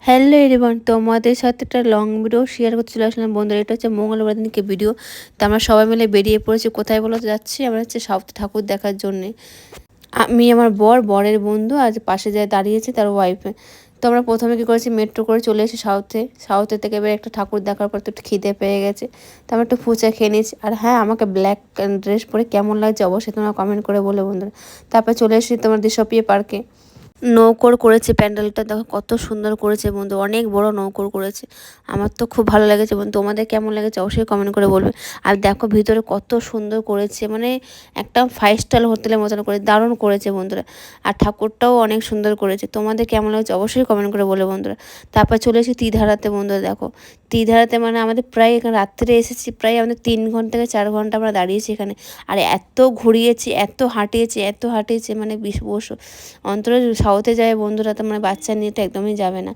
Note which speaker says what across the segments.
Speaker 1: Hello everyone, তোমাদের সাথে একটা লং ভিডিও শেয়ার করতে চলে আসলাম বন্ধুরা। এটা হচ্ছে মঙ্গলবার দিনকে ভিডিও। তো আমরা সবাই মিলে বেরিয়ে পড়েছি। কোথায় বলো তো যাচ্ছি? আমরা হচ্ছে সাউথ ঠাকুর দেখার জন্যে। আমি, আমার বরের বন্ধু আর পাশে যায় দাঁড়িয়েছে তার ওয়াইফে। তো আমরা প্রথমে কী করেছি, মেট্রো করে চলে এসেছি সাউথে থেকে এবার একটা ঠাকুর দেখার পর তো একটু খিদে পেয়ে গেছে। তো আমরা একটু ফুচকা খেয়ে নিয়েছি। আর হ্যাঁ, আমাকে ব্ল্যাক ড্রেস পরে কেমন লাগছে অবশ্যই তোমরা কমেন্ট করে বলে বন্ধুরা। তারপর চলে এসেছি তোমার দিশপিয়া পার্কে। নৌকর করেছে প্যান্ডেলটা, দেখো কত সুন্দর করেছে বন্ধু, অনেক বড় নৌকর করেছে। আমার তো খুব ভালো লেগেছে বন্ধু, তোমাদের কেমন লেগেছে অবশ্যই কমেন্ট করে বলবে। আর দেখো ভিতরে কত সুন্দর করেছে, মানে একটা 5 স্টার হোটেলের মতন করে দারুণ করেছে বন্ধুরা। আর ঠাকুরটাও অনেক সুন্দর করেছে, তোমাদের কেমন লেগেছে অবশ্যই কমেন্ট করে বলে বন্ধুরা। তারপর চলে এসেছি তীধারাতে বন্ধুরা। দেখো তীধারাতে মানে আমাদের প্রায় এখানে রাত্রে এসেছি, প্রায় আমাদের 3 ঘন্টা থেকে 4 ঘন্টা আমরা দাঁড়িয়েছি এখানে। আর এত ঘুরিয়েছি, এত হাঁটিয়েছি মানে বসো অন্তরে সাউথে যায় বন্ধুরা, তো মানে বাচ্চা নিয়ে তো একদমই যাবে না।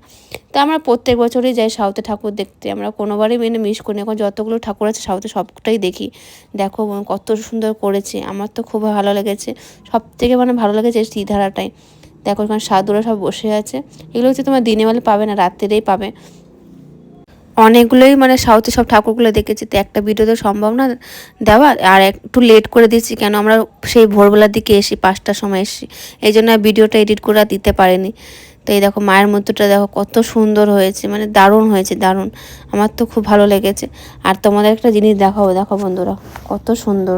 Speaker 1: তো আমরা প্রত্যেক বছরই যাই সাউথে ঠাকুর দেখতে, আমরা কোনোবারই মিস করি না। এখন যতগুলো ঠাকুর আছে সাউথে সবটাই দেখি। দেখো কত সুন্দর করেছে, আমার তো খুব ভালো লেগেছে। সব থেকে মানে ভালো লেগেছে শ্রীধারাটাই। দেখো এখানে সাধুরা সব বসে আছে। এগুলো হচ্ছে তোমার দিনে বেলা পাবে না, রাত্রেই পাবে। অনেকগুলোই মানে সাউথে সব ঠাকুরগুলো দেখেছি, তো একটা ভিডিও তো সম্ভব না দেওয়া। আর একটু লেট করে দিচ্ছি, কেন আমরা সেই ভোরবেলার দিকে এসি, 5টার সময় এসি, এই জন্য ভিডিওটা এডিট করে দিতে পারিনি। তো এই দেখো মায়ের মূর্তিটা দেখো কত সুন্দর হয়েছে, মানে দারুণ হয়েছে, দারুণ। আমার তো খুব ভালো লেগেছে। আর তোমাদের একটা জিনিস দেখাবো, দেখো বন্ধুরা কত সুন্দর।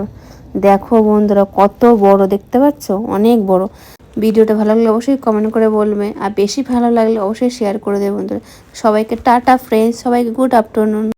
Speaker 1: দেখো বন্ধুরা কত বড়, দেখতে পাচ্ছ অনেক বড়। ভিডিওটা ভালো লাগলে অবশ্যই কমেন্ট করে বলবে, আর বেশি ভালো লাগলে অবশ্যই শেয়ার করে দেবে বন্ধুরা। সবাইকে টাটা ফ্রেন্ডস, সবাইকে গুড আফটারনুন।